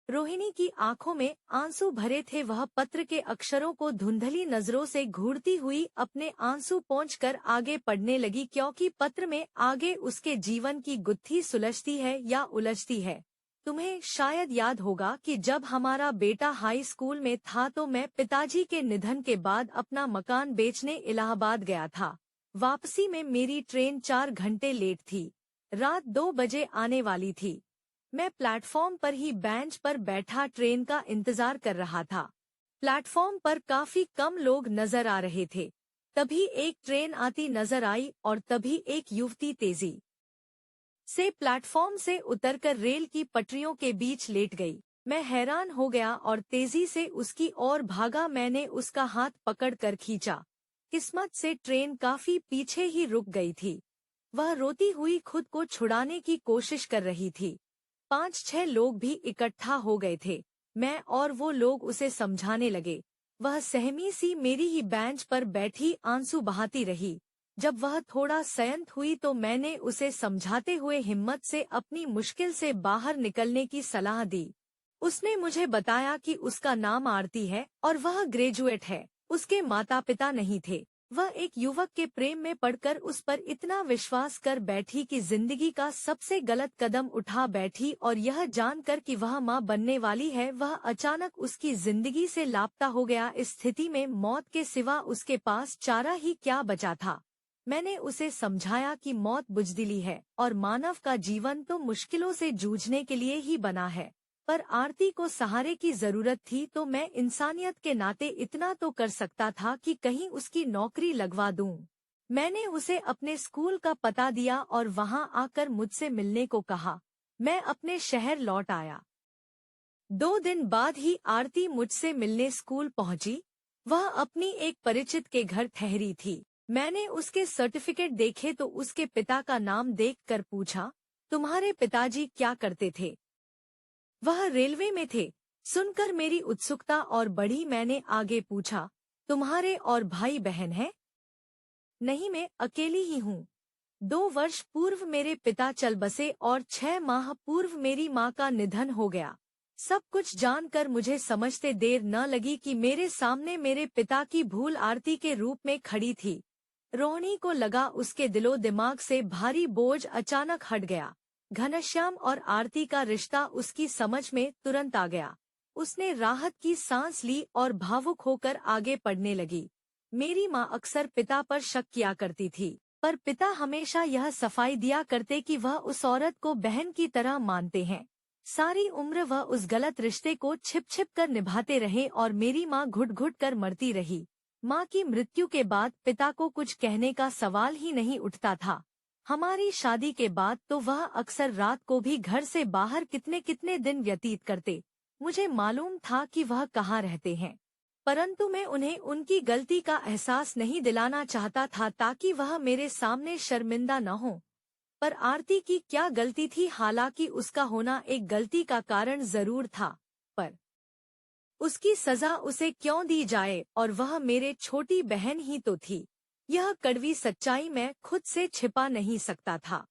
रोहिणी की आंखों में आंसू भरे थे। वह पत्र के अक्षरों को धुंधली नजरों से घूरती हुई अपने आंसू पोंछकर आगे पढ़ने लगी, क्योंकि पत्र में आगे उसके जीवन की गुत्थी सुलझती है या उलझती है। तुम्हें शायद याद होगा कि जब हमारा बेटा हाई स्कूल में था तो मैं पिताजी के निधन के बाद अपना मकान बेचने इलाहाबाद गया था। वापसी में मेरी ट्रेन 4 घंटे लेट थी। रात 2 बजे आने वाली थी। मैं प्लेटफॉर्म पर ही बेंच पर बैठा ट्रेन का इंतजार कर रहा था। प्लेटफॉर्म पर काफी कम लोग नजर आ रहे थे। तभी एक ट्रेन आती नजर आई और तभी एक युवती तेजी से प्लेटफॉर्म से उतरकर रेल की पटरियों के बीच लेट गई। मैं हैरान हो गया और तेजी से उसकी ओर भागा। मैंने उसका हाथ पकड़कर खींचा। किस्मत से ट्रेन काफी पीछे ही रुक गई थी। वह रोती हुई खुद को छुड़ाने की कोशिश कर रही थी। 5-6 लोग भी इकट्ठा हो गए थे। मैं और वो लोग उसे समझाने लगे। वह सहमी सी मेरी ही बेंच पर बैठी आंसू बहाती रही। जब वह थोड़ा संयत हुई तो मैंने उसे समझाते हुए हिम्मत से अपनी मुश्किल से बाहर निकलने की सलाह दी। उसने मुझे बताया कि उसका नाम आरती है और वह ग्रेजुएट है। उसके माता पिता नहीं थे। वह एक युवक के प्रेम में पड़कर उस पर इतना विश्वास कर बैठी कि जिंदगी का सबसे गलत कदम उठा बैठी, और यह जानकर कि वह मां बनने वाली है वह अचानक उसकी जिंदगी से लापता हो गया। इस स्थिति में मौत के सिवा उसके पास चारा ही क्या बचा था। मैंने उसे समझाया कि मौत बुज़दिली है और मानव का जीवन तो मुश्किलों से जूझने के लिए ही बना है। पर आरती को सहारे की जरूरत थी तो मैं इंसानियत के नाते इतना तो कर सकता था कि कहीं उसकी नौकरी लगवा दूं। मैंने उसे अपने स्कूल का पता दिया और वहां आकर मुझसे मिलने को कहा। मैं अपने शहर लौट आया। 2 दिन बाद ही आरती मुझसे मिलने स्कूल पहुंची। वह अपनी एक परिचित के घर ठहरी थी। मैंने उसके सर्टिफिकेट देखे तो उसके पिता का नाम देखकर पूछा, तुम्हारे पिताजी क्या करते थे? वह रेलवे में थे। सुनकर मेरी उत्सुकता और बढ़ी। मैंने आगे पूछा, तुम्हारे और भाई बहन हैं? नहीं, मैं अकेली ही हूँ। 2 वर्ष पूर्व मेरे पिता चल बसे और 6 माह पूर्व मेरी माँ का निधन हो गया। सब कुछ जानकर मुझे समझते देर न लगी कि मेरे सामने मेरे पिता की भूल आरती के रूप में खड़ी थी। रोहिणी को लगा उसके दिलो दिमाग से भारी बोझ अचानक हट गया। घनश्याम और आरती का रिश्ता उसकी समझ में तुरंत आ गया। उसने राहत की सांस ली और भावुक होकर आगे पढ़ने लगी। मेरी माँ अक्सर पिता पर शक किया करती थी, पर पिता हमेशा यह सफाई दिया करते कि वह उस औरत को बहन की तरह मानते हैं। सारी उम्र वह उस गलत रिश्ते को छिप छिप कर निभाते रहे और मेरी माँ घुट घुट कर मरती रही। माँ की मृत्यु के बाद पिता को कुछ कहने का सवाल ही नहीं उठता था। हमारी शादी के बाद तो वह अक्सर रात को भी घर से बाहर कितने कितने दिन व्यतीत करते। मुझे मालूम था कि वह कहाँ रहते हैं, परंतु मैं उन्हें उनकी गलती का एहसास नहीं दिलाना चाहता था ताकि वह मेरे सामने शर्मिंदा न हो। पर आरती की क्या गलती थी? हालांकि उसका होना एक गलती का कारण जरूर था, पर उसकी सजा उसे क्यों दी जाए, और वह मेरे छोटी बहन ही तो थी। यह कड़वी सच्चाई मैं खुद से छिपा नहीं सकता था।